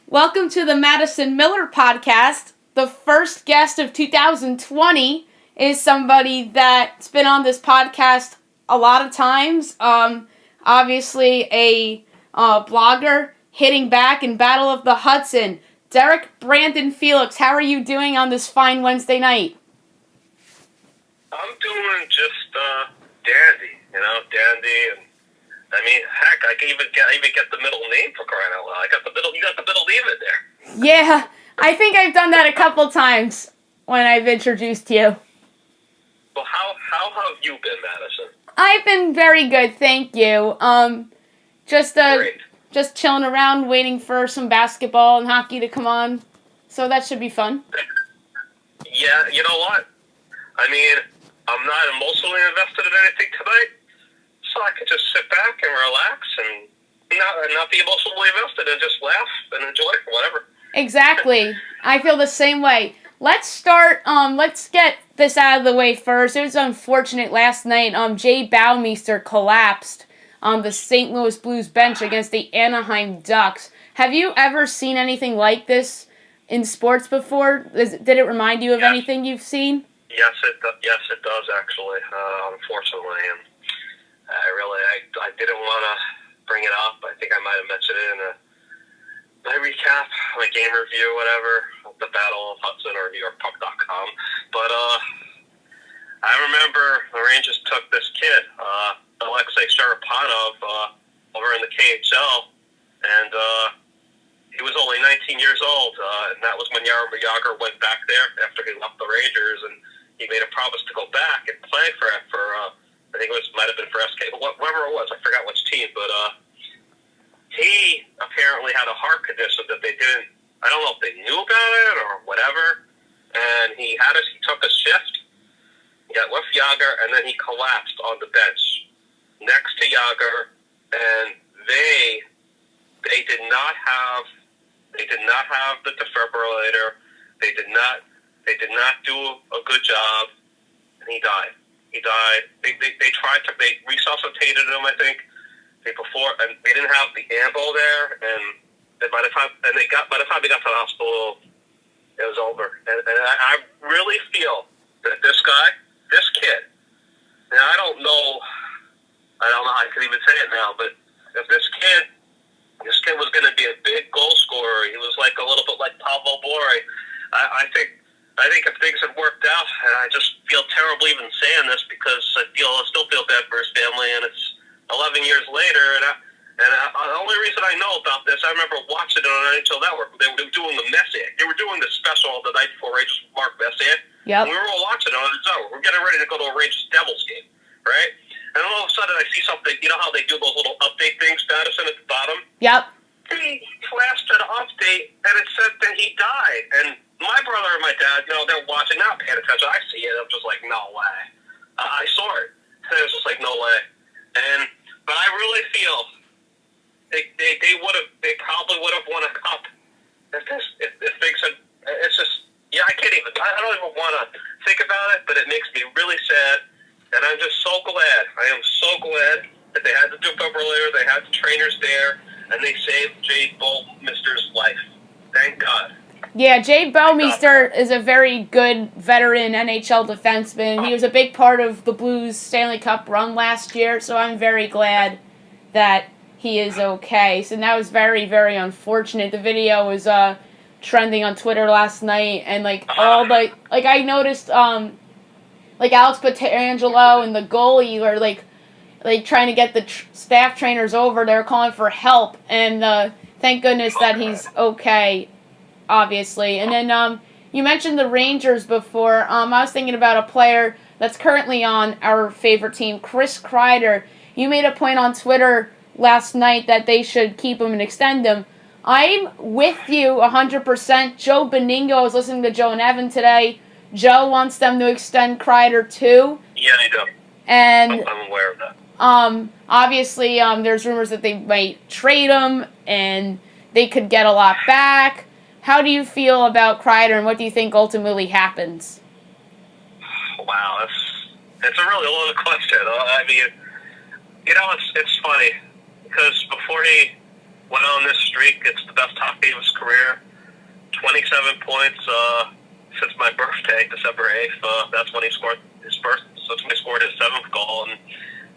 Welcome to the Madison Miller podcast. The first guest of 2020 is somebody that's been on this podcast a lot of times. Obviously a blogger hitting back in Battle of the Hudson. Derek Felix, how are you doing on this fine Wednesday night? I'm doing just dandy, dandy, and I mean, heck, I can even get the middle name for crying out loud. You got the middle name in there. Yeah, I think I've done that a couple times when I've introduced you. Well, how have you been, Madison? I've been very good, thank you. Just chilling around, waiting for some basketball and hockey to come on. So that should be fun. Yeah, you know what? I mean, I'm not emotionally invested in anything tonight, so I can just sit back and relax and not be emotionally invested and just laugh and enjoy it, whatever. Exactly. I feel the same way. Let's get this out of the way first. It was unfortunate last night. Jay Baumister collapsed on the St. Louis Blues bench against the Anaheim Ducks. Have you ever seen anything like this in sports before? Did it remind you of anything you've seen? Yes, it does actually. Unfortunately, and I didn't want to bring it up. I think I might have mentioned it in my recap, my game review, whatever, of the Battle of Hudson or NewYorkPuck.com. But I remember the Rangers took this kid, Alexei Sharapanov, over in the KHL, and he was only 19 years old, and that was when Jaromir Jagr went back there after he left the Rangers, and he made a promise to go back and play for I think might have been for SK, whoever it was, I forgot which team, but he apparently had a heart condition that they didn't, I don't know if they knew about it or whatever, and he took a shift, he got with Jagr, and then he collapsed on the bench next to Jagr, and they did not have the defibrillator. They did not do a good job, and he died. They resuscitated him, I think. They didn't have the ambo there, and by the time they got to the hospital, it was over. And I really feel that this kid. Now I don't know how I can even say it now, but if this kid was going to be a big goal scorer, he was like a little bit like Pablo Bori. I think if things had worked out, and I just feel terrible even saying this because I still feel bad for his family, and it's 11 years later, and the only reason I know about this, I remember watching it on NHL Network. They were doing the Messier. They were doing the special the night before Rangers Mark Messier. Yep. We were all watching it on NHL. We're getting ready to go to a Rangers Devils game, right? And all of a sudden I see something, you know how they do those little update things, Madison, at the bottom? Yep. He flashed an update, and it said that he died. And my brother and my dad, they're watching, not paying attention. I see it. I'm just like, no way. I saw it. And it was just like, no way. But I really feel they probably would have won a cup if things had. It's just, I can't even. I don't even want to think about it, but it makes me really sad. And I'm just so glad. I am so glad that they had the defibrillator, they had the trainers there, and they saved Jay Baumister's life. Thank God. Yeah, Jay Baumister is a very good veteran NHL defenseman. He was a big part of the Blues Stanley Cup run last year, so I'm very glad that he is okay. So that was very, very unfortunate. The video was trending on Twitter last night, and I noticed Alex Pietrangelo and the goalie were like trying to get the staff trainers over. They were calling for help, and thank goodness that he's okay. Obviously. And then you mentioned the Rangers before. I was thinking about a player that's currently on our favorite team, Chris Kreider. You made a point on Twitter last night that they should keep him and extend him. I'm with you 100%. Joe Benigno, I was listening to Joe and Evan today. Joe wants them to extend Kreider too. Yeah, they do. And I'm aware of that. Obviously, there's rumors that they might trade him and they could get a lot back. How do you feel about Kreider, and what do you think ultimately happens? Wow, it's a really loaded question. I mean, it's funny because before he went on this streak. It's the best hockey of his career. 27 points since my birthday, December 8th. That's when he scored his first. That's when he scored his 7th goal, and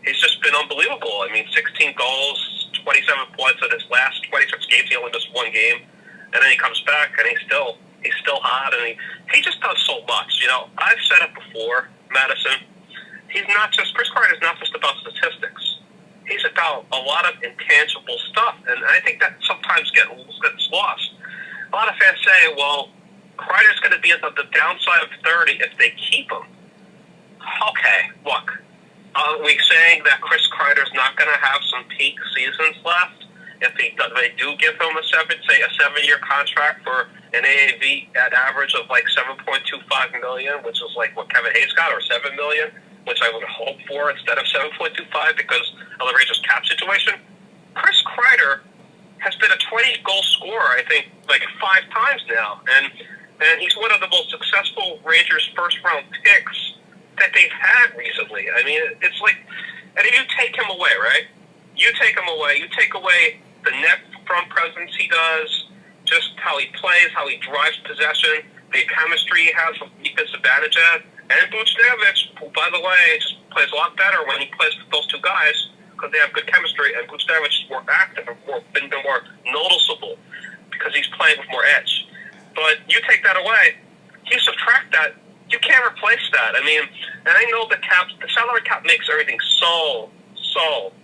he's just been unbelievable. I mean, 16 goals, 27 points in his last 26 games. He only missed one game, and then he comes back, and he's still hot, and he just does so much. You know, I've said it before, Madison. Chris Kreider's not just about statistics. He's about a lot of intangible stuff, and I think that sometimes gets lost. A lot of fans say, well, Kreider's going to be at the downside of 30 if they keep him. Okay, look, are we saying that Chris Kreider's not going to have some peak seasons left? If they do give him a 7-year contract for an AAV at average of like $7.25 million, which is like what Kevin Hayes got, or $7 million, which I would hope for instead of $7.25 because of the Rangers cap situation. Chris Kreider has been a 20-goal scorer, I think, like 5 times now, and he's one of the most successful Rangers first-round picks that they've had recently. I mean, it's like, and if you take him away, right? You take away the net front presence he does, just how he plays, how he drives possession, the chemistry he has with Mika Zibanejad, and Buchnevich, who, by the way, just plays a lot better when he plays with those two guys because they have good chemistry, and Buchnevich is more active and been more noticeable because he's playing with more edge. But you take that away, you subtract that, you can't replace that. I mean, and I know the salary cap makes everything so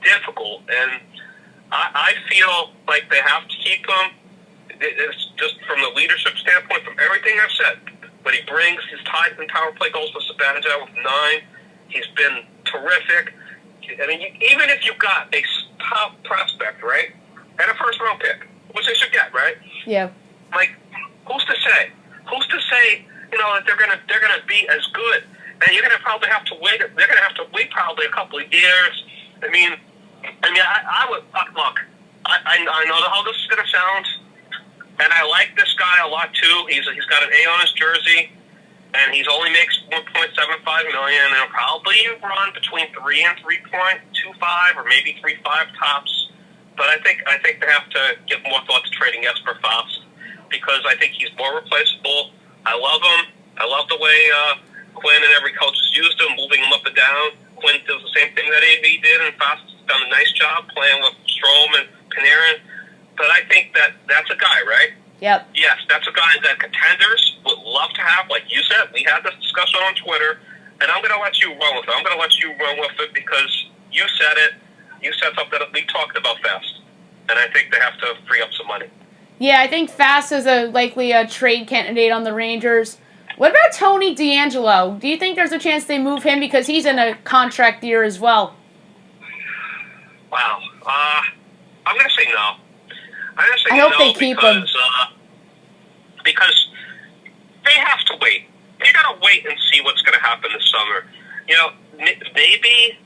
difficult, and I feel like they have to keep him. It's just from the leadership standpoint, from everything I've said. But he brings his tied in power play goals with Zibanejad with 9. He's been terrific. I mean, even if you got a top prospect, right, and a first-round pick, which they should get, right? Yeah. Like, who's to say? Who's to say, you know, that they're gonna be as good? And you're gonna probably have to wait. They're gonna have to wait probably a couple of years. I mean, I would look. I know how this is gonna sound, and I like this guy a lot too. He's got an A on his jersey, and he's only makes $1.75 million. And he'll probably run between 3 and 3.25, or maybe 3.5 tops. But I think they have to give more thought to trading Jesper Fast because I think he's more replaceable. I love him. I love the way Quinn and every coach has used him, moving him up and down. Quinn does the same thing that AV did, and Fast has done a nice job playing with Strome and Panarin. But I think that's a guy, right? Yep. Yes, that's a guy that contenders would love to have. Like you said, we had this discussion on Twitter, and I'm going to let you run with it. I'm going to let you run with it because you said it. You said something that we talked about Fast, and I think they have to free up some money. Yeah, I think Fast is likely a trade candidate on the Rangers. What about Tony DeAngelo? Do you think there's a chance they move him because he's in a contract year as well? Wow. I'm going to say no. I hope they keep him. Because they have to wait. They got to wait and see what's going to happen this summer. You know, maybe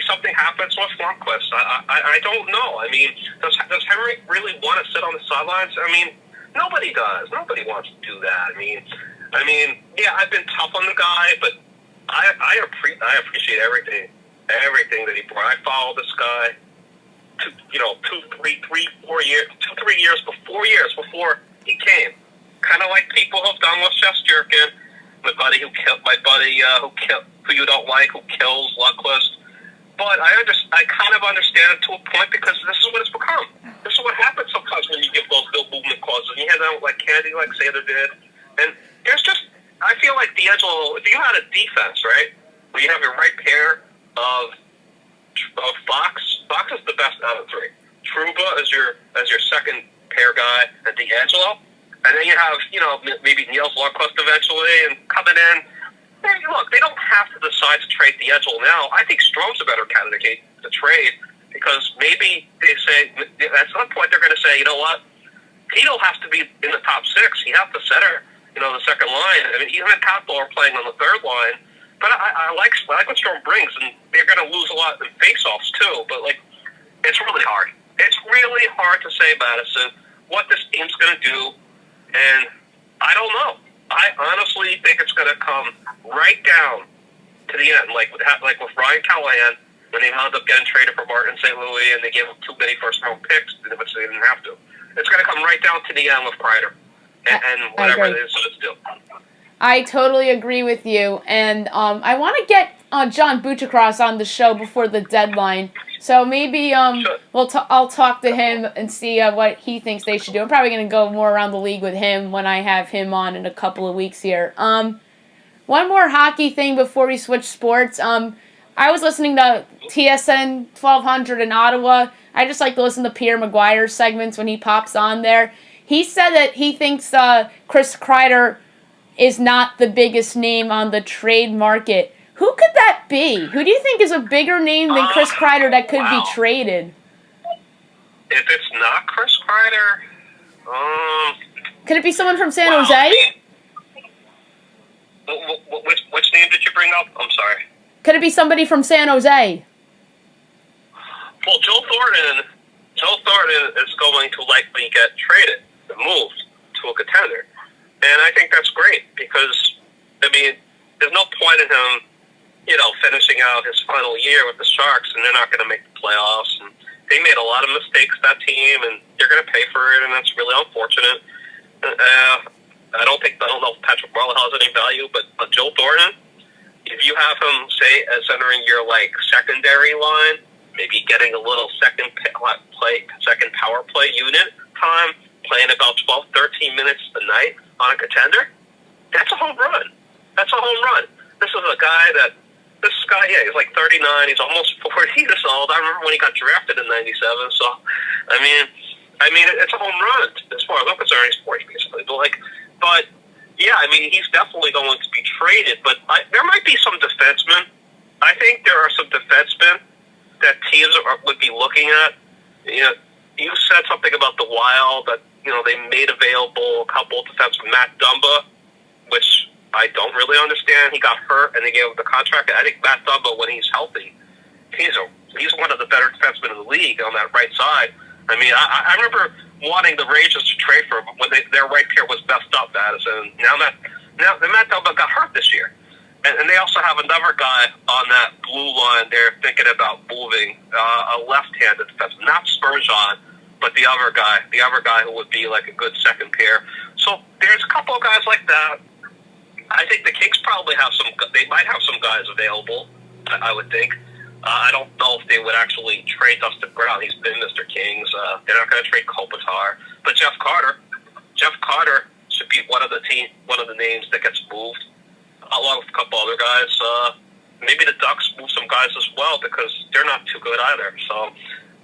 something happens with Lundqvist. I don't know. I mean, does Henry really want to sit on the sidelines? I mean, nobody does. Nobody wants to do that. I mean, yeah, I've been tough on the guy, but I appreciate everything that he brought. I follow this guy. 4 years before he came. Kind of like people have done with Shesterkin, my buddy who you don't like, who kills Lundqvist. But I kind of understand it to a point because this is what it's become. This is what happens sometimes when you give those no movement clauses. You hand out like candy, like Sander did, and there's just I feel like DeAngelo. If you had a defense, right, where you have your right pair of Fox is the best out of 3. Trouba is your second pair guy, and DeAngelo, and then you have maybe Niels Lundqvist eventually, and coming in. Look, they don't have to decide to trade DeAngelo now. I think Strome's a better candidate to trade because maybe they say at some point they're going to say, you know what, Tito has to be in the top 6. He has to center, the second line. I mean, even Capo are playing on the third line. But I like what Strome brings, and they're going to lose a lot in face-offs too. But it's really hard. It's really hard to say, Madison, what this team's going to do, and I don't know. I honestly think it's going to come right down to the end, like with Ryan Callahan. when they wound up getting traded for Martin St. Louis and they gave up too many first-round picks, which they didn't have to. It's going to come right down to the end with Kreider and whatever it is to do. I totally agree with you, and I want to get John Buchacross on the show before the deadline. So maybe Sure. I'll talk to him and see what he thinks they should do. I'm probably going to go more around the league with him when I have him on in a couple of weeks here. One more hockey thing before we switch sports. I was listening to TSN 1200 in Ottawa. I just like to listen to Pierre Maguire's segments when he pops on there. He said that he thinks Chris Kreider is not the biggest name on the trade market. Who could that be? Who do you think is a bigger name than Chris Kreider that could be traded? If it's not Chris Kreider, could it be someone from San Jose? Which name did you bring up? I'm sorry. Could it be somebody from San Jose? Well, Joe Thornton is going to likely get traded and moved to a contender. And I think that's great because, there's no point in him, finishing out his final year with the Sharks, and they're not going to make the playoffs. And they made a lot of mistakes, that team, and they're going to pay for it, and that's really unfortunate. I don't know if Patrick Marleau has any value, but Joe Thornton, if you have him, say, as entering your, secondary line, maybe getting a little second power play unit time, playing about 12, 13 minutes a night on a contender, that's a home run. That's a home run. This guy, he's like 39. He's almost 40 years old. I remember when he got drafted in '97. So, it's a home run as far as I'm concerned. He's 40 basically, but he's definitely going to be traded. But there might be some defensemen. I think there are some defensemen that teams would be looking at. You said something about the Wild that they made available a couple of defensemen, Matt Dumba, which I don't really understand. He got hurt, and they gave him the contract. I think Matt Dumba, when he's healthy, he's one of the better defensemen in the league on that right side. I remember wanting the Rangers to trade for him when their right pair was messed up, Madison. Now Matt Dumba got hurt this year. And they also have another guy on that blue line they're thinking about moving, a left-handed defenseman, not Spurgeon, but the other guy who would be like a good second pair. So there's a couple of guys like that. I think the Kings probably they might have some guys available, I would think. I don't know if they would actually trade Dustin Brown. He's been Mr. Kings. They're not going to trade Kopitar. But Jeff Carter should be one of the names that gets moved, along with a couple other guys. Maybe the Ducks move some guys as well because they're not too good either. So,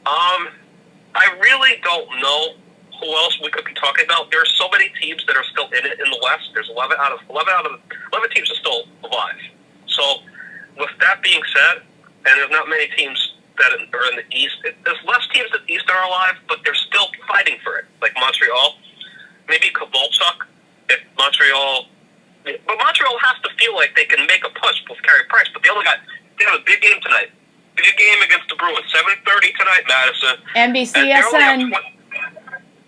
I really don't know who else we could be talking about. There are so many teams that are still in it in the West. There's 11 teams are still alive. So, with that being said, and there's not many teams that are in the East. There's less teams in the East that are alive, but they're still fighting for it, like Montreal. Maybe Kovalchuk, if Montreal. But Montreal has to feel like they can make a push with Carey Price, but they have a big game tonight. Big game against the Bruins, 7:30 tonight, Madison. NBCSN.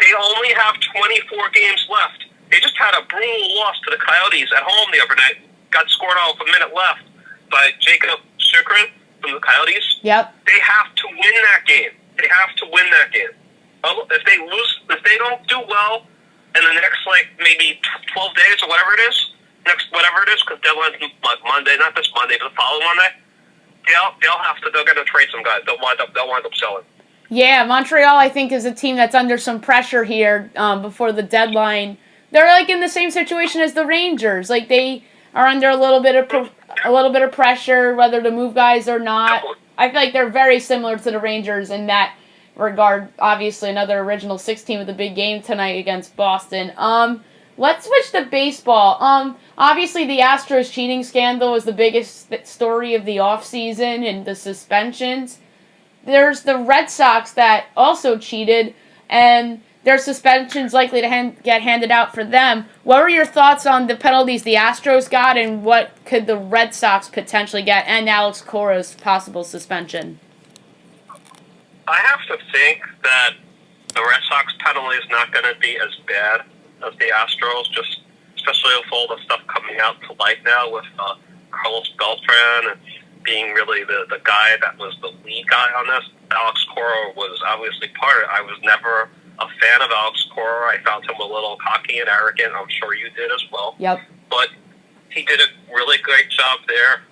They only have 24 games left. They just had a brutal loss to the Coyotes at home the other night. Got scored off a minute left by Jacob Chychrun from the Coyotes. Yep. They have to win that game. If they lose, if they don't do well in the next maybe 12 days or whatever it is, because deadline's Monday, not this Monday, but the following Monday, they're going to trade some guys. They'll wind up selling. Yeah, Montreal, I think, is a team that's under some pressure here before the deadline. They're in the same situation as the Rangers. They are under a little bit of pressure, whether to move guys or not. I feel like they're very similar to the Rangers in that regard. Obviously, another original six team with a big game tonight against Boston. Let's switch to baseball. Obviously, the Astros cheating scandal is the biggest story of the offseason and the suspensions. There's the Red Sox that also cheated, and their suspensions likely to get handed out for them. What were your thoughts on the penalties the Astros got, and what could the Red Sox potentially get, and Alex Cora's possible suspension? I have to think that the Red Sox penalty is not going to be as bad as the Astros, especially with all the stuff coming out to light now with Carlos Beltran and being really the guy that was the lead guy on this. Alex Cora was obviously part of it. I was never a fan of Alex Cora. I found him a little cocky and arrogant. I'm sure you did as well. Yep. But he did a really great job there,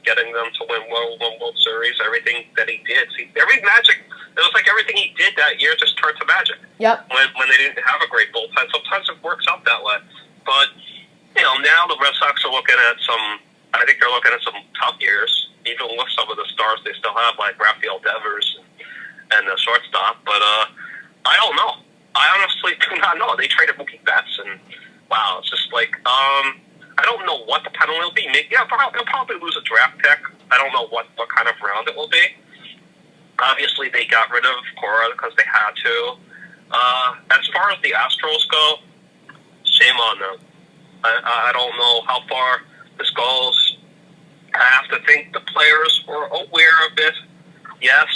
getting them to win one World Series. Everything that he did, it was like everything he did that year just turned to magic. Yep. When they didn't have a great bullpen, sometimes it works out that way. But now the Red Sox are looking at some. I think they're looking at some tough years, even with some of the stars they still have, like Rafael Devers and the shortstop. But I don't know. I honestly do not know. They traded Mookie Betts, and wow, it's just like I don't know what the penalty will be. They'll probably lose a draft pick. I don't know what kind of round it will be. Obviously, they got rid of Cora because they had to. As far as the Astros go, shame on them. I don't know how far this goes. I have to think the players were aware of it. Yes,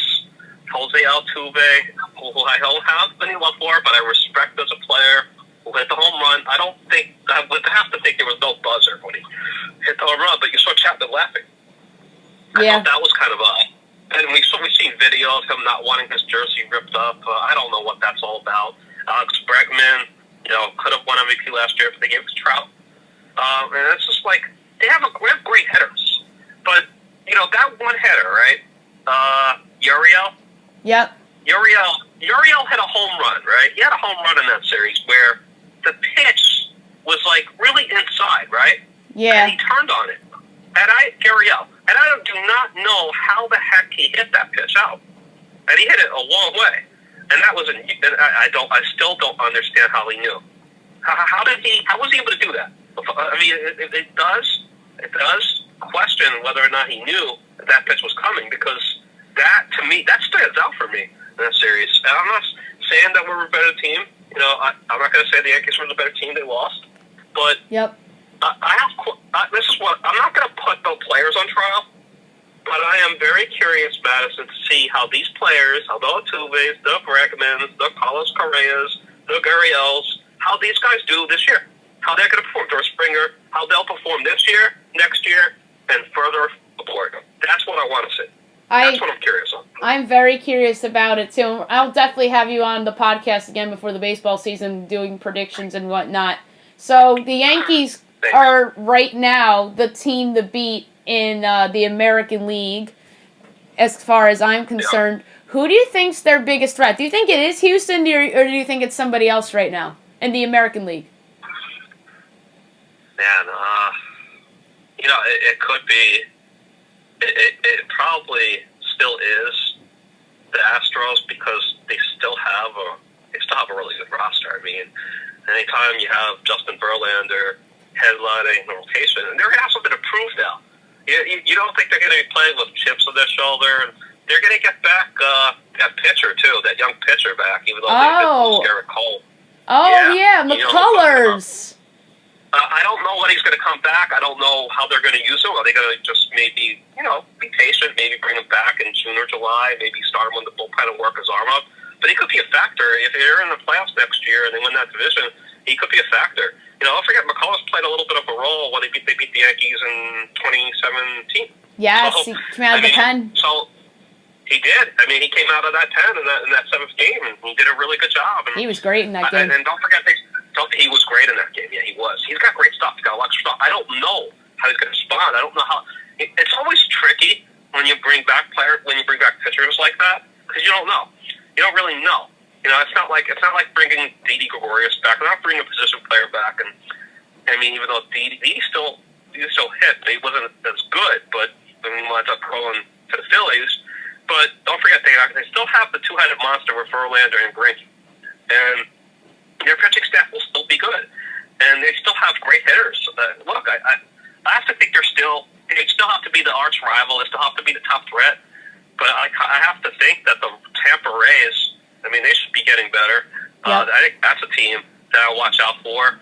Jose Altuve, who I don't have any love for, but I respect as a player, who hit the home run. I would have to think there was no buzzer when he hit the home run, but you saw Chapman laughing. I thought that was kind of odd. And we've seen video of him not wanting his jersey ripped up. I don't know what that's all about. Alex Bregman, could have won MVP last year if they gave it to Trout. And it's just like, they have great hitters. But, that one hitter, right? Uriel? Yep. Uriel hit a home run, right? He had a home run in that series where the pitch was, like, really inside, right? Yeah. And he turned on it. Uriel. And I do not know how the heck he hit that pitch out. And he hit it a long way. And that was I still don't understand how he knew. How was he able to do that? I mean, it does question whether or not he knew that pitch was coming, because that, to me, that stands out for me in that series. And I'm not saying that we're a better team. I'm not going to say the Yankees were the better team. They lost. But yep. This is what I'm not going to put the players on trial, but I am very curious, Madison, to see how these players, how the Altuves, the Bregmans, the Carlos Correas, the Gurriels, how these guys do this year, how they're going to perform. Doris Springer, how they'll perform this year, next year, and further forward. That's what I want to see. That's what I'm curious on. I'm very curious about it too. I'll definitely have you on the podcast again before the baseball season, doing predictions and whatnot. So the Yankees are right now the team to beat in the American League, as far as I'm concerned. Yeah. Who do you think's their biggest threat? Do you think it is Houston, or do you think it's somebody else right now in the American League? Man, it could be. It probably still is the Astros, because they still have a really good roster. I mean, anytime you have Justin Verlander headlining the rotation, and they're going to have something to prove now. You don't think they're going to be playing with chips on their shoulder, and they're going to get back that pitcher too, that young pitcher back, even though they did lose Garrett Cole. Oh yeah, McCullers. I don't know when he's going to come back. I don't know how they're going to use him. Are they going to just maybe, be patient, maybe bring him back in June or July, maybe start him on the bullpen and work his arm up? But he could be a factor. If they're in the playoffs next year and they win that division, he could be a factor. Don't forget, McCullers played a little bit of a role when they beat the Yankees in 2017. Yes, he came out of the pen. So he did. I mean, he came out of that 10 in that seventh game, and he did a really good job. And he was great in that game. And don't forget, he was great in that game. Yeah, he was. He's got great stuff. He's got a lot of stuff. I don't know how he's going to respond. I don't know how. It's always tricky when you bring back pitchers like that, because you don't know. You don't really know. It's not like bringing Didi Gregorius back. They're not bringing a position player back. And I mean, even though Didi still hit, he wasn't as good, but he wound up going to the Phillies. But don't forget, they still have the two-headed monster with Verlander and Greinke, and their pitching staff will still be good, and they still have great hitters. Look, I have to think they still have to be the arch rival. They still have to be the top threat. But I have to think that the Tampa Rays, I mean, they should be getting better. Yep. I think that's a team that I'll watch out for.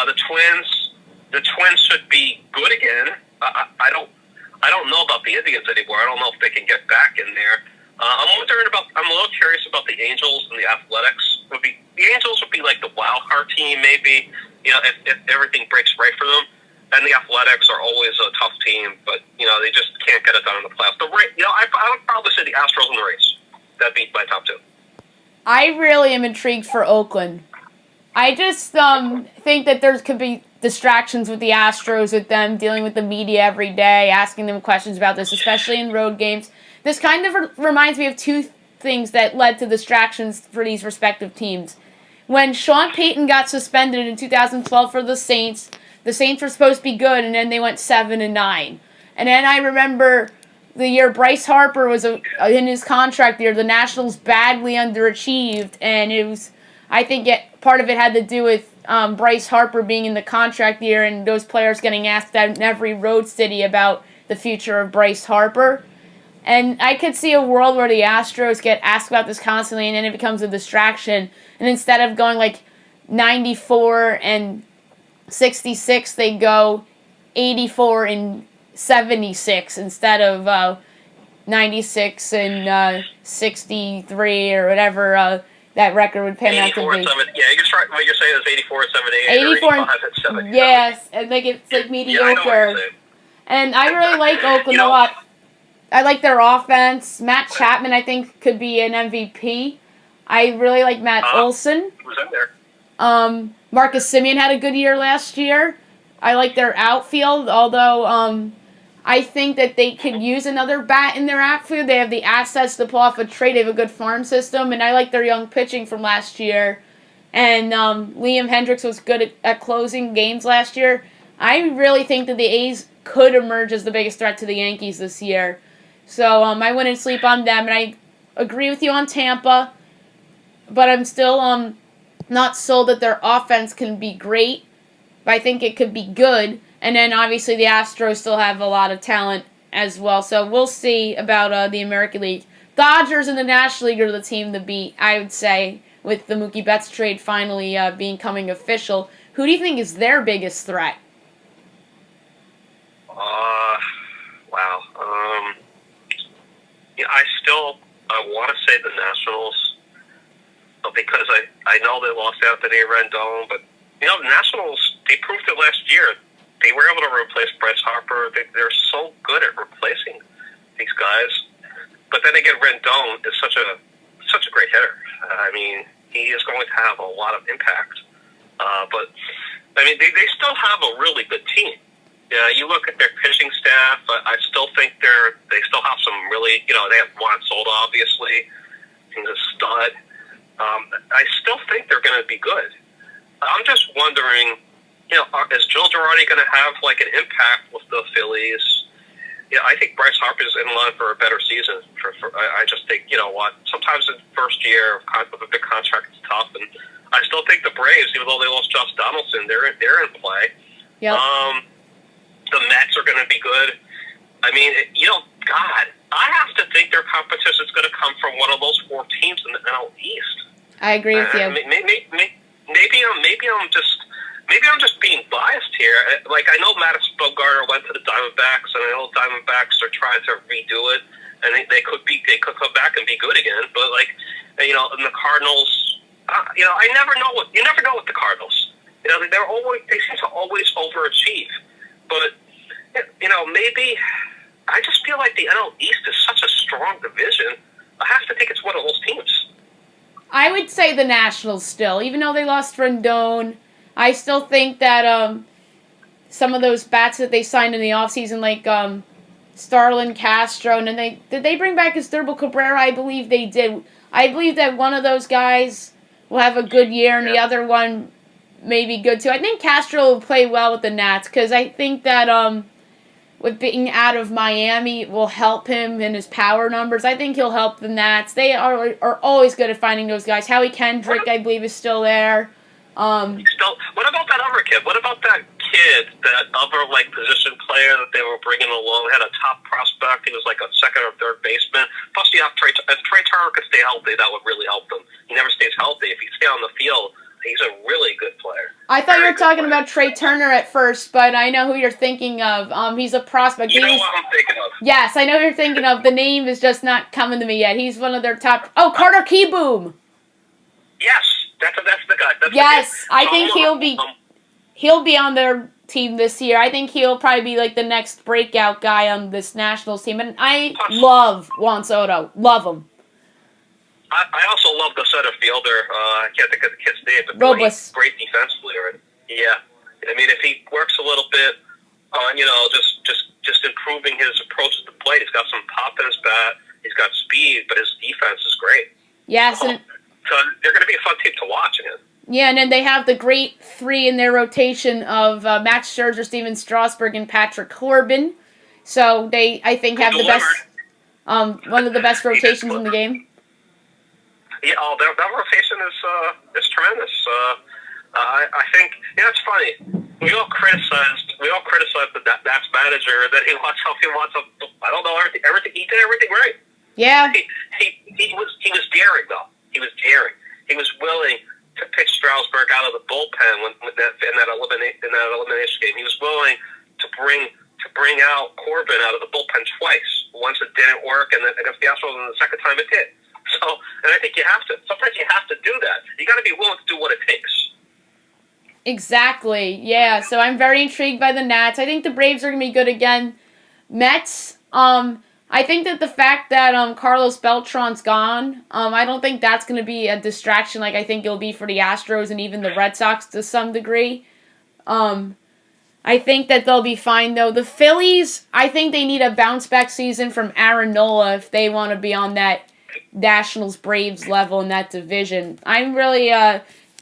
The Twins should be good again. I don't know about the Indians anymore. I don't know if they can get back in there. I'm a little curious about the Angels and the Athletics. The Angels would be like the wild card team, maybe. If everything breaks right for them. and the Athletics are always a tough team, but they just can't get it done in the playoffs. I would probably say the Astros in the race. That'd be my top two. I really am intrigued for Oakland. I just think that there could be distractions with the Astros, with them dealing with the media every day, asking them questions about this, especially in road games. This kind of reminds me of two things that led to distractions for these respective teams. When Sean Payton got suspended in 2012 for the Saints were supposed to be good, and then they went 7-9. And then I remember the year Bryce Harper was in his contract year, the Nationals badly underachieved, and I think part of it had to do with Bryce Harper being in the contract year and those players getting asked out in every road city about the future of Bryce Harper. And I could see a world where the Astros get asked about this constantly, and then it becomes a distraction. And instead of going like 94-66, they go 84-76 instead of 96-63 or whatever that record would pan out to be. Yeah, what you're saying is 84-78 or 85-70. Yes, and it's like mediocre. Yeah, and I really like Oakland a lot. I like their offense. Matt Chapman, I think, could be an MVP. I really like Matt Olson. Who's in there? Marcus Semien had a good year last year. I like their outfield, although I think that they could use another bat in their outfield. They have the assets to pull off a trade. They have a good farm system, and I like their young pitching from last year. And Liam Hendricks was good at closing games last year. I really think that the A's could emerge as the biggest threat to the Yankees this year. So I wouldn't sleep on them, and I agree with you on Tampa, but I'm still not sold that their offense can be great, but I think it could be good. And then obviously the Astros still have a lot of talent as well, so we'll see about the American League. Dodgers and the National League are the team to beat, I would say, with the Mookie Betts trade finally becoming official. Who do you think is their biggest threat? Wow. I want to say the Nationals, because I know they lost Anthony Rendon, but the Nationals, they proved it last year. They were able to replace Bryce Harper. They're so good at replacing these guys. But then again, Rendon is such a great hitter. I mean, he is going to have a lot of impact. But I mean, they still have a really good team. Yeah, you look at their pitching staff. I still think they still have some really, they have Juan Soto, obviously. He's a stud. I still think they're going to be good. I'm just wondering, is Joe Girardi going to have like an impact with the Phillies? Yeah, I think Bryce Harper's in line for a better season. I just think, sometimes in the first year of a big contract is tough, and I still think the Braves, even though they lost Josh Donaldson, they're in play. Yep. The Mets are going to be good. I mean, God, I have to think their competition is going to come from one of those four teams in the NL East. I agree with you. Maybe I'm just being biased here. Like, I know Madison Bumgarner went to the Diamondbacks, and I know Diamondbacks are trying to redo it, and they could come back and be good again. But and the Cardinals, you never know with the Cardinals. They seem to always overachieve. But, maybe I just feel like the NL East is such a strong division. I have to think it's one of those teams. I would say the Nationals still. Even though they lost Rendon, I still think that some of those bats that they signed in the offseason, like Starlin Castro, and then did they bring back Asdrubal Cabrera? I believe they did. I believe that one of those guys will have a good year, and the other one may be good too. I think Castro will play well with the Nats because I think that with being out of Miami will help him in his power numbers. I think he'll help the Nats. They are always good at finding those guys. Howie Kendrick, I believe, is still there. What about that other kid? What about that kid, that other position player that they were bringing along? Had a top prospect. He was like a second or third baseman. Plus, you have if Trey Turner could stay healthy, that would really help them. He never stays healthy. If he stays on the field, he's a really good player. I thought you were talking about Trey Turner at first, but I know who you're thinking of. He's a prospect. You know what I'm thinking of. Yes, I know who you're thinking of. The name is just not coming to me yet. He's one of their top... Oh, Carter Kieboom! Yes, that's the guy. Yes, I think he'll be on their team this year. I think he'll probably be like the next breakout guy on this Nationals team. And I love Juan Soto. Love him. I also love the center fielder. I can't think of the kid's name, but Robles. great defensively. Yeah. I mean, if he works a little bit on, just improving his approach to the plate, he's got some pop in his bat. He's got speed, but his defense is great. Yes. So they're going to be a fun team to watch again. Yeah, and then they have the great three in their rotation of Max Scherzer, Steven Strasburg, and Patrick Corbin. So they, I think, have the best, one of the best rotations in the game. Yeah, that rotation is tremendous. I think it's funny. We all criticized the Nats manager that he wants I don't know everything. He did everything right. Yeah. He was daring though. He was daring. He was willing to pitch Strasburg out of the bullpen in that elimination game. He was willing to bring out Corbin out of the bullpen twice. Once it didn't work, and then against the Astros, and the second time it did. So, and I think sometimes you have to do that. You got to be willing to do what it takes. Exactly. Yeah. So I'm very intrigued by the Nats. I think the Braves are going to be good again. Mets. I think that the fact that Carlos Beltran's gone, I don't think that's going to be a distraction like I think it'll be for the Astros and even the Red Sox to some degree. I think that they'll be fine, though. The Phillies, I think they need a bounce-back season from Aaron Nola if they want to be on that Nationals-Braves level in that division. I'm really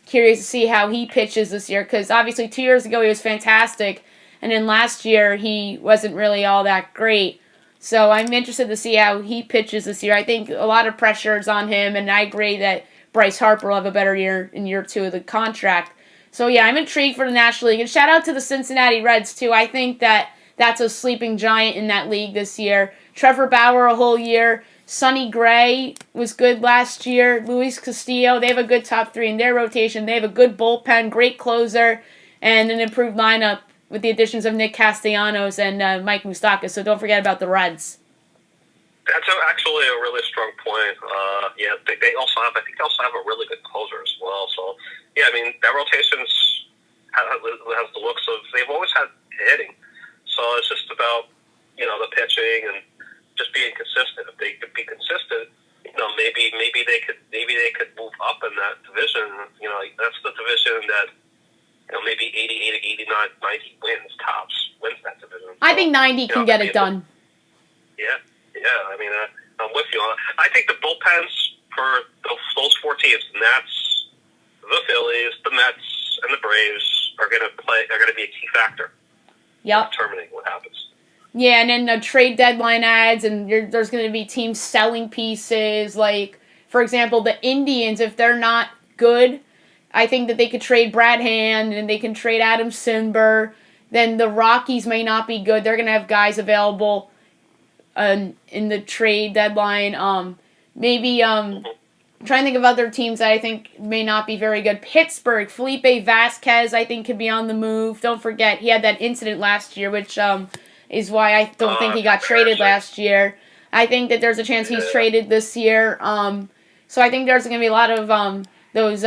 curious to see how he pitches this year because obviously 2 years ago he was fantastic, and then last year he wasn't really all that great. So I'm interested to see how he pitches this year. I think a lot of pressure is on him, and I agree that Bryce Harper will have a better year in year 2 of the contract. So yeah, I'm intrigued for the National League. And shout out to the Cincinnati Reds, too. I think that that's a sleeping giant in that league this year. Trevor Bauer a whole year. Sonny Gray was good last year. Luis Castillo, they have a good top 3 in their rotation. They have a good bullpen, great closer, and an improved lineup with the additions of Nick Castellanos and Mike Moustakas. So don't forget about the Reds. That's actually a really strong point. Yeah, they also have a really good closer as well. So yeah, I mean that rotation has the looks of they've always had hitting. So it's just about the pitching and just being consistent. If they could be consistent, maybe they could move up in that division. That's the division that maybe 88, 89, 90 wins that division. I think 90 can get it done. Yeah. Yeah, I mean, I'm with you. I think the bullpens for those 4 teams, the Nats, the Phillies, the Mets, and the Braves are going to be a key factor. Yep. Determining what happens. Yeah, and then the trade deadline ads, and there's going to be teams selling pieces. Like, for example, the Indians, if they're not good, I think that they could trade Brad Hand and they can trade Adam Simber. Then the Rockies may not be good. They're going to have guys available in the trade deadline. Maybe I'm trying to think of other teams that I think may not be very good. Pittsburgh, Felipe Vasquez, I think could be on the move. Don't forget, he had that incident last year, which is why I don't think he got traded last year. I think that there's a chance he's traded this year. So I think there's going to be a lot of those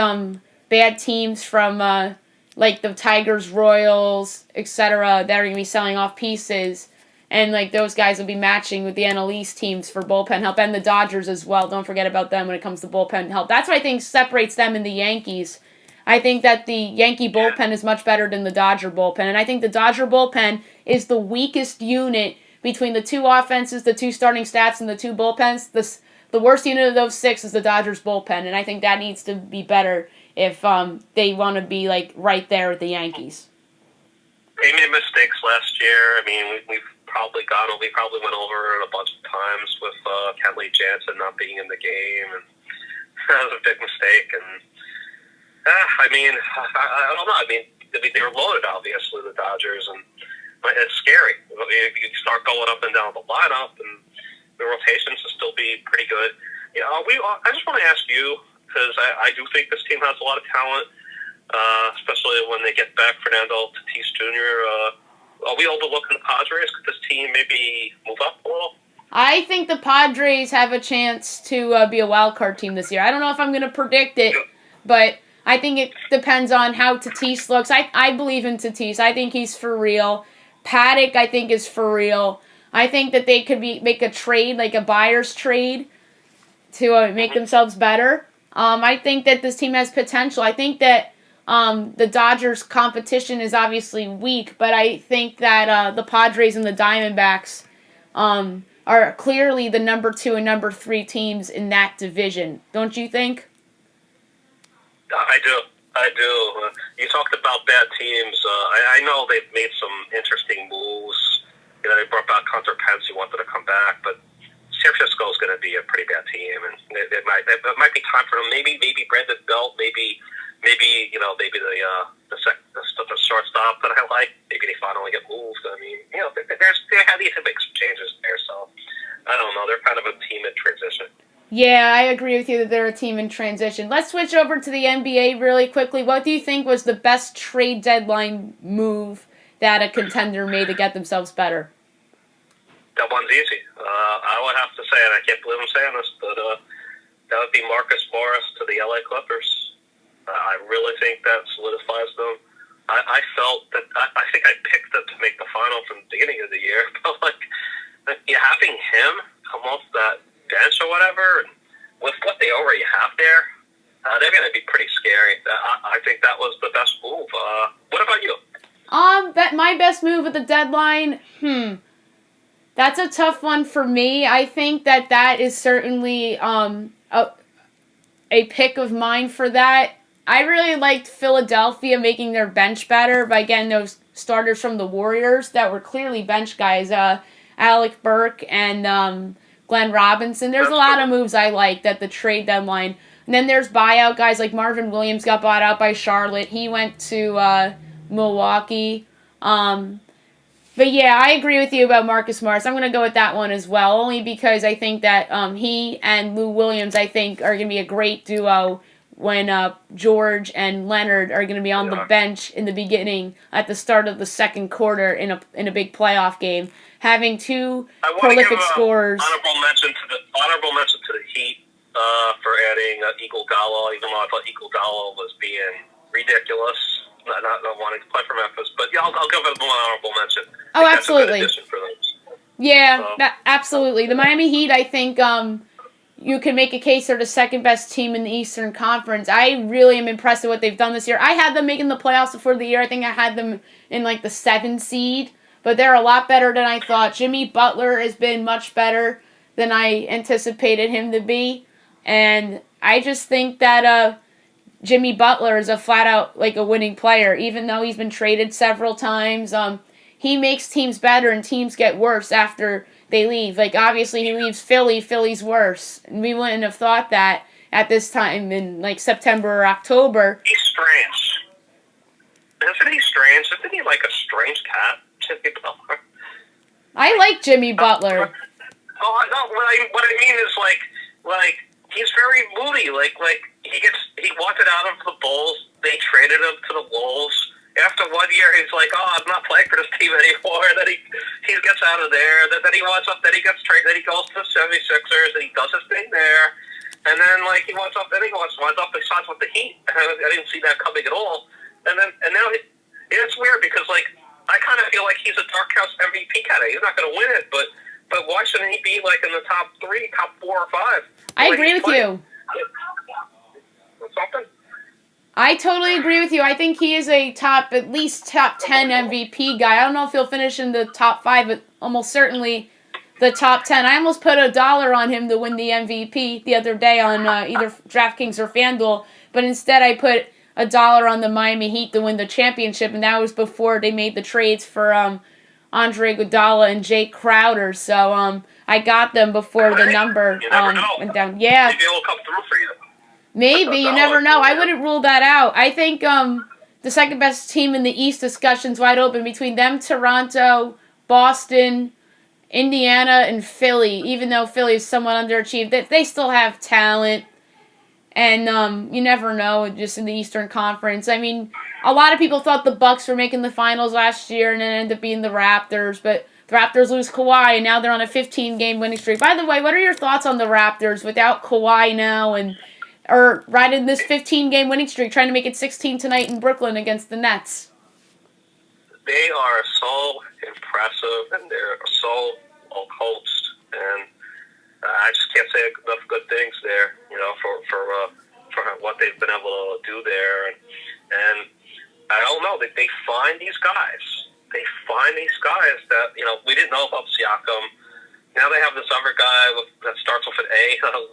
bad teams from like the Tigers, Royals, etc. that are going to be selling off pieces. And, those guys will be matching with the NL East teams for bullpen help. And the Dodgers as well. Don't forget about them when it comes to bullpen help. That's what I think separates them and the Yankees. I think that the Yankee bullpen is much better than the Dodger bullpen. And I think the Dodger bullpen is the weakest unit between the 2 offenses, the 2 starting staffs, and the 2 bullpens. The worst unit of those 6 is the Dodgers bullpen. And I think that needs to be better if they want to be, right there with the Yankees. They made mistakes last year. I mean, we probably went over it a bunch of times with Kenley Jansen not being in the game, and that was a big mistake. And I don't know. I mean, they were loaded, obviously, the Dodgers, and it's scary. If you start going up and down the lineup, and the rotations will still be pretty good. I just want to ask you because I do think this team has a lot of talent, especially when they get back Fernando Tatis Jr. Are we overlooking the Padres? Could this team maybe move up a little? I think the Padres have a chance to be a wild card team this year. I don't know if I'm going to predict it, but I think it depends on how Tatis looks. I believe in Tatis. I think he's for real. Paddock, I think, is for real. I think that they could make a trade, like a buyer's trade, to make themselves better. I think that this team has potential. I think that the Dodgers' competition is obviously weak, but I think that the Padres and the Diamondbacks are clearly the number 2 and number 3 teams in that division. Don't you think? I do. You talked about bad teams. I know they've made some interesting moves. You know, they brought back Hunter Pence, who wanted to come back, but San Francisco is going to be a pretty bad team, and it might be time for them. Maybe Brandon Belt, maybe the shortstop that I like. Maybe they finally get moved. I mean, you know, they need to make some changes there. So I don't know. They're kind of a team in transition. Yeah, I agree with you that they're a team in transition. Let's switch over to the NBA really quickly. What do you think was the best trade deadline move that a contender made to get themselves better? That one's easy. I would have to say, and I can't believe I'm saying this, but that would be Marcus Morris to the LA Clippers. I really think that solidifies them. I felt that I think I picked them to make the final from the beginning of the year, but having him come off that bench or whatever, and with what they already have there, they're going to be pretty scary. I think that was the best move. What about you? My best move at the deadline. That's a tough one for me. I think that is certainly a pick of mine for that. I really liked Philadelphia making their bench better by getting those starters from the Warriors that were clearly bench guys. Alec Burke and Glenn Robinson. There's a lot of moves I liked at the trade deadline. And then there's buyout guys like Marvin Williams got bought out by Charlotte. He went to Milwaukee. But yeah, I agree with you about Marcus Morris. I'm going to go with that one as well, only because I think that he and Lou Williams, I think, are going to be a great duo when George and Leonard are going to be on the bench in the beginning at the start of the second quarter in a big playoff game. Having two prolific scorers. Honorable mention to the Heat for adding Iguodala, even though I thought Iguodala was being ridiculous. Not wanting to play for Memphis, but yeah, I'll give it one honorable mention. Oh, absolutely. Yeah, absolutely. The Miami Heat, I think you can make a case they're the second best team in the Eastern Conference. I really am impressed with what they've done this year. I had them making the playoffs before the year. I think I had them in like the 7 seed, but they're a lot better than I thought. Jimmy Butler has been much better than I anticipated him to be, and I just think that Jimmy Butler is a flat-out, like, a winning player, even though he's been traded several times. He makes teams better, and teams get worse after they leave. Like, obviously, he leaves Philly. Philly's worse. And we wouldn't have thought that at this time in, like, September or October. He's strange. Isn't he strange? Isn't he, like, a strange cat, Jimmy Butler? I like Jimmy Butler. What I mean is, like, he's very moody. Like he wanted out of the Bulls. They traded him to the Wolves. After 1 year, he's like, "Oh, I'm not playing for this team anymore." And then he gets out of there. Then he wants up. Then he gets traded. Then he goes to the 76ers and he does his thing there. And then he wants up. Then he winds up. He signs with the Heat. I didn't see that coming at all. And now it's weird because I kind of feel like he's a dark house MVP candidate. He's not going to win it, but why shouldn't he be in the top 3, top 4 or 5? I agree with you. Something? I totally agree with you. I think he is at least top 10 MVP guy. I don't know if he'll finish in the top 5, but almost certainly the top 10. I almost put $1 on him to win the MVP the other day on either DraftKings or FanDuel, but instead I put $1 on the Miami Heat to win the championship, and that was before they made the trades for Andre Iguodala and Jay Crowder. So I got them before the number went down. Yeah. Maybe it will come through for you. Maybe. You never know. I wouldn't rule that out. I think the second best team in the East discussion's wide open between them, Toronto, Boston, Indiana, and Philly. Even though Philly is somewhat underachieved, they still have talent. And you never know, just in the Eastern Conference. I mean, a lot of people thought the Bucks were making the finals last year and it ended up being the Raptors. But the Raptors lose Kawhi, and now they're on a 15-game winning streak. By the way, what are your thoughts on the Raptors without Kawhi now? And are riding this 15-game winning streak, trying to make it 16 tonight in Brooklyn against the Nets. They are so impressive, and they're so well coached, and I just can't say enough good things there, for what they've been able to do there, and I don't know, they find these guys. They find these guys that, we didn't know about Siakam. Now they have this other guy that starts with an A, another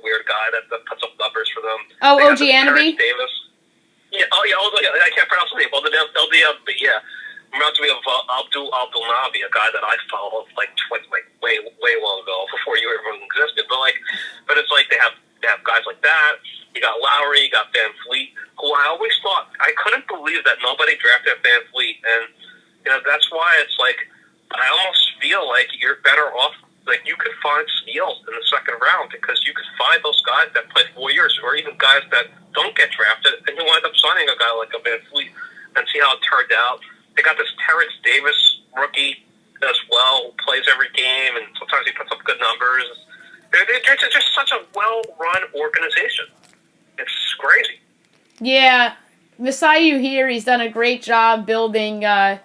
weird guy that puts up numbers for them. Oh, OG Anunoby? Davis. Yeah, I can't pronounce the name. LDB, yeah. Reminds me of Abdul Nabi, a guy that I followed way long ago, before you even existed. But it's like they have guys like that. You got Lowry, you got Van Fleet, who I always thought, I couldn't believe that nobody drafted Van Fleet, and that's why it's like, I almost feel like you're better off, like you could find steals in the second round, because you could find those guys that play 4 years, or even guys that don't get drafted, and you wind up signing a guy like a Van Fleet, and see how it turned out. They got this Terrence Davis rookie as well, who plays every game, and sometimes he puts up good numbers. They're just such a well-run organization. It's crazy. Yeah, Masai here, he's done a great job building the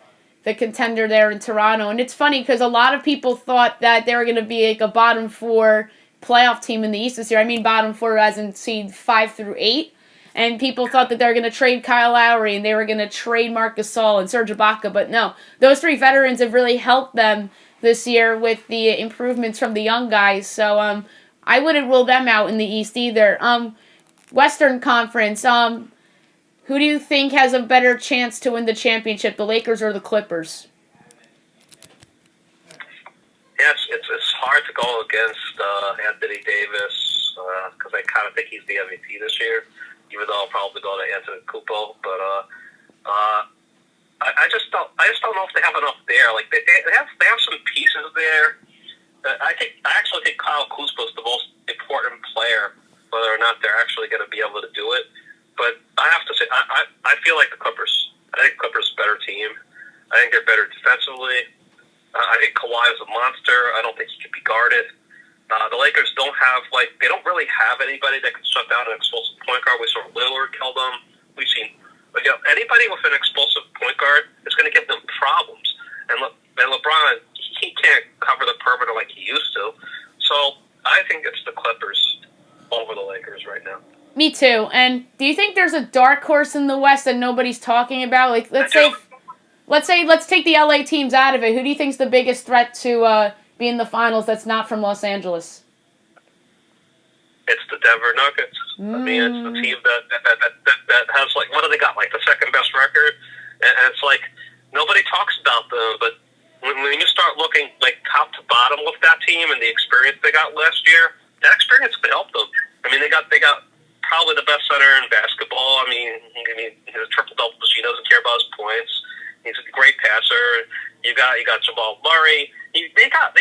contender there in Toronto. And it's funny because a lot of people thought that they were going to be like a bottom 4 playoff team in the East this year. I mean bottom 4 as in seed 5 through 8. And people thought that they were going to trade Kyle Lowry and they were going to trade Marc Gasol and Serge Ibaka. But no, those 3 veterans have really helped them this year with the improvements from the young guys. So I wouldn't rule them out in the East either. Western Conference, who do you think has a better chance to win the championship, the Lakers or the Clippers? Yeah, it's hard to go against Anthony Davis, because I kind of think he's the MVP this year, even though I'll probably go to Anthony Kupo. But I just don't know if they have enough there. Like they have some pieces there. I actually think Kyle Kuzma is the most important player, whether or not they're actually going to be able to do it. But I have to say, I feel like the Clippers. I think Clippers is a better team. I think they're better defensively. I think Kawhi is a monster. I don't think he can be guarded. The Lakers they don't really have anybody that can shut down an explosive point guard. We saw Lillard kill them. We've seen, anybody with an explosive point guard is going to give them problems. And LeBron, he can't cover the perimeter like he used to. So I think it's the Clippers over the Lakers right now. Me too. And do you think there's a dark horse in the West that nobody's talking about? Like, let's take the LA teams out of it. Who do you think's the biggest threat to be in the finals that's not from Los Angeles? It's the Denver Nuggets. I mean, it's the team that has, what do they got? The second best record? And it's nobody talks about them, but when you start looking top to bottom with that team and the experience they got last year, that experience could help them. I mean, they got probably the best center in basketball. I mean, he's a triple-double. He doesn't care about his points. He's a great passer. You got Jamal Murray. They have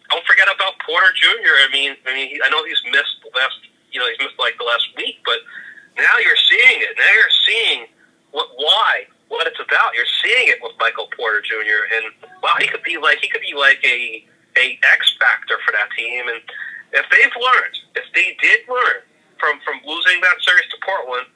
don't forget about Porter Jr. I mean, I know he's missed the last week, but now you're seeing it. Now you're seeing what it's about. You're seeing it with Michael Porter Jr. And wow, he could be like a X factor for that team. And if they did learn from losing that series to Portland,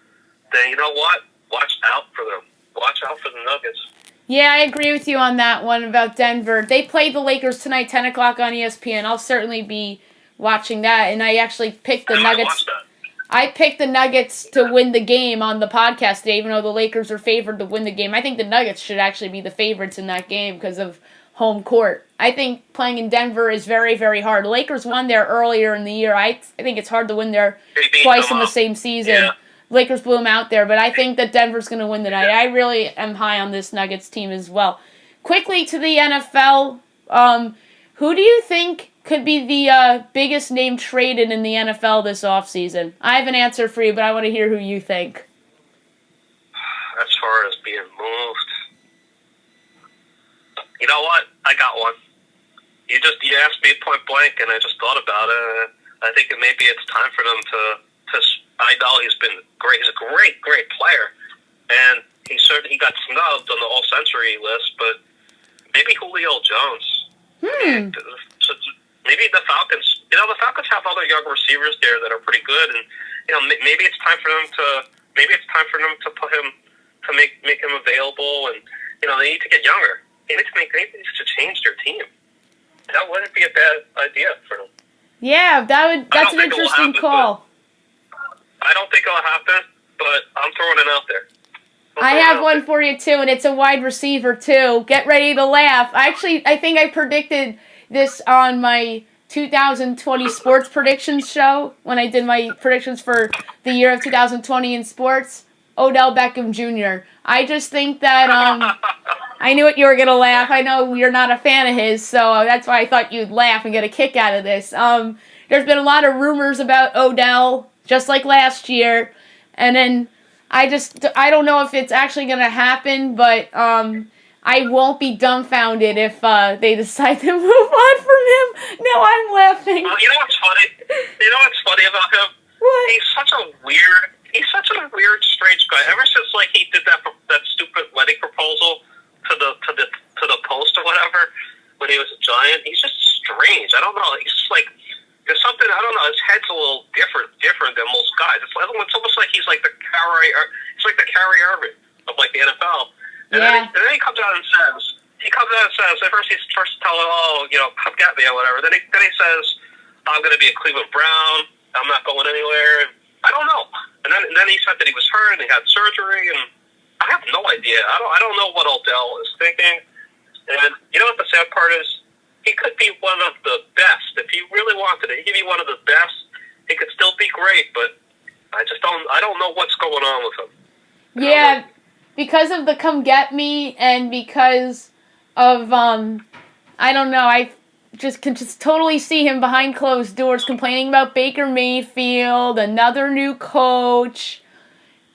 then you know what? Watch out for them. Watch out for the Nuggets. Yeah, I agree with you on that one about Denver. They play the Lakers tonight, 10 o'clock on ESPN. I'll certainly be watching that. And I actually picked the Nuggets. I picked the Nuggets to win the game on the podcast today, even though the Lakers are favored to win the game. I think the Nuggets should actually be the favorites in that game because of home court. I think playing in Denver is very, very hard. The Lakers won there earlier in the year. I think it's hard to win there twice in the same season. Yeah. Lakers blew them out there, but I think that Denver's going to win tonight. I really am high on this Nuggets team as well. Quickly to the NFL, who do you think could be the biggest name traded in the NFL this offseason? I have an answer for you, but I want to hear who you think. As far as being moved, you know what? I got one. You asked me point blank, and I just thought about it. I think maybe it's time for them to. I know he's been great. He's a great player, and he got snubbed on the All-Century list. But maybe Julio Jones. So maybe the Falcons. The Falcons have other young receivers there that are pretty good, and maybe it's time for them to put him to make him available, and they need to get younger. They need to change their team. That wouldn't be a bad idea for them. Yeah, that's an interesting call. I don't think it'll happen, but I'm throwing it out there. I have one for you too, and it's a wide receiver too. Get ready to laugh. I think I predicted this on my 2020 sports predictions show when I did my predictions for the year of 2020 in sports. Odell Beckham Jr. I just think that I knew you were gonna laugh. I know you're not a fan of his, so that's why I thought you'd laugh and get a kick out of this. There's been a lot of rumors about Odell, just like last year, and then I don't know if it's actually gonna happen, but I won't be dumbfounded if they decide to move on from him. No, I'm laughing. Well, you know what's funny? You know what's funny about him? What? He's such a weird, strange guy. Ever since he did that stupid wedding proposal to the Post or whatever when he was a Giant, he's just strange. I don't know. He's just there's something, I don't know. His head's a little different than most guys. It's almost like he's like the Kyrie Irving of the NFL. And then he comes out and says, at first he's telling, come get me or whatever. Then he says, I'm going to be a Cleveland Brown. I'm not going anywhere. And I don't know. And then he said that he was hurt and he had surgery, and I have no idea. I don't know what Odell is thinking. And you know what the sad part is? He could be one of the best. If he really wanted it, he could be one of the best. He could still be great, but I don't know what's going on with him. Yeah, because of the come get me and because of, I don't know, I can totally see him behind closed doors complaining about Baker Mayfield, another new coach.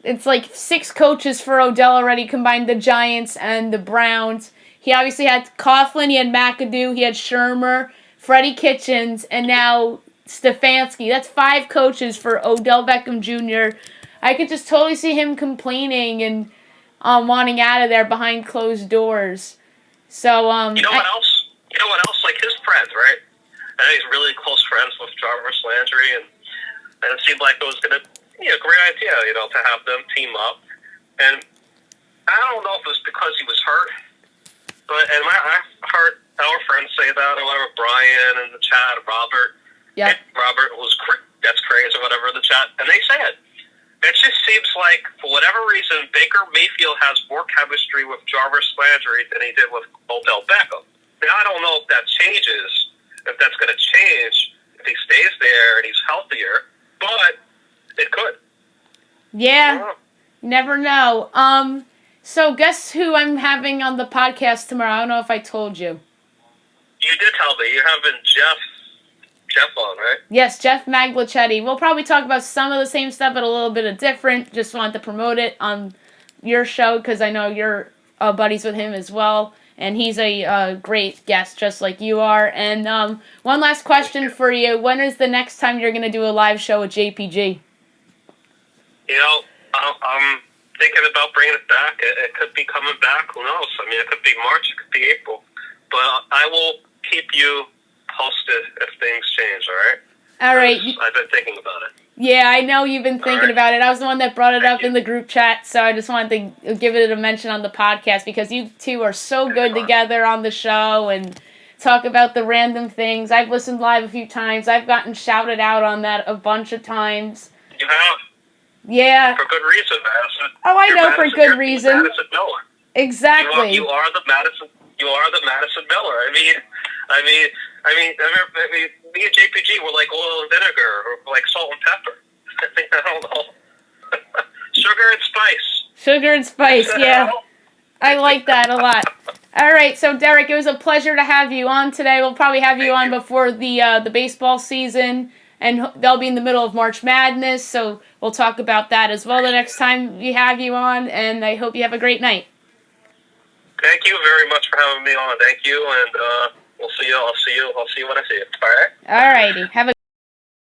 It's 6 coaches for Odell already combined, the Giants and the Browns. He obviously had Coughlin, he had McAdoo, he had Shermer, Freddie Kitchens, and now Stefanski. That's 5 coaches for Odell Beckham Jr. I could just totally see him complaining and wanting out of there behind closed doors. So you know what else? His friends, right? I know he's really close friends with Jarvis Landry, and it seemed like it was going to be a great idea, to have them team up. And I don't know if it was because he was hurt, but I've heard our friends say that, or whatever, Brian and the chat, Robert. Yeah. Robert that's crazy or whatever in the chat, and they say it. It just seems like, for whatever reason, Baker Mayfield has more chemistry with Jarvis Landry than he did with Odell Beckham. Now, I don't know if that changes, if that's going to change, if he stays there and he's healthier, but it could. Yeah, never know. So guess who I'm having on the podcast tomorrow? I don't know if I told you. You did tell me. You're having Jeff on, right? Yes, Jeff Maglicetti. We'll probably talk about some of the same stuff, but a little bit of different. Just wanted to promote it on your show because I know you're buddies with him as well. And he's a great guest, just like you are. And one last question for you. When is the next time you're going to do a live show with JPG? I'm thinking about bringing it back. It could be coming back. Who knows? I mean, it could be March. It could be April. But I will keep you posted if things change, all right? All right. I've been thinking about it. Yeah, I know you've been thinking about it. I was the one that brought it up in the group chat, so I just wanted to give it a mention on the podcast because you two are so good together on the show and talk about the random things. I've listened live a few times. I've gotten shouted out on that a bunch of times. You have? Yeah. For good reason, Madison. Oh, I know, for good reason. Madison Miller. Exactly. You are the Madison Miller. I mean, me and JPG were like oil and vinegar, or like salt and pepper. I don't know. Sugar and spice. Sugar and spice, yeah. I like that a lot. All right, so Derek, it was a pleasure to have you on today. We'll probably have you on before the baseball season, and they'll be in the middle of March Madness, so we'll talk about that as well the next time we have you on, and I hope you have a great night. Thank you very much for having me on. Thank you, and we'll see you. I'll see you when I see you. All right? All righty. Have a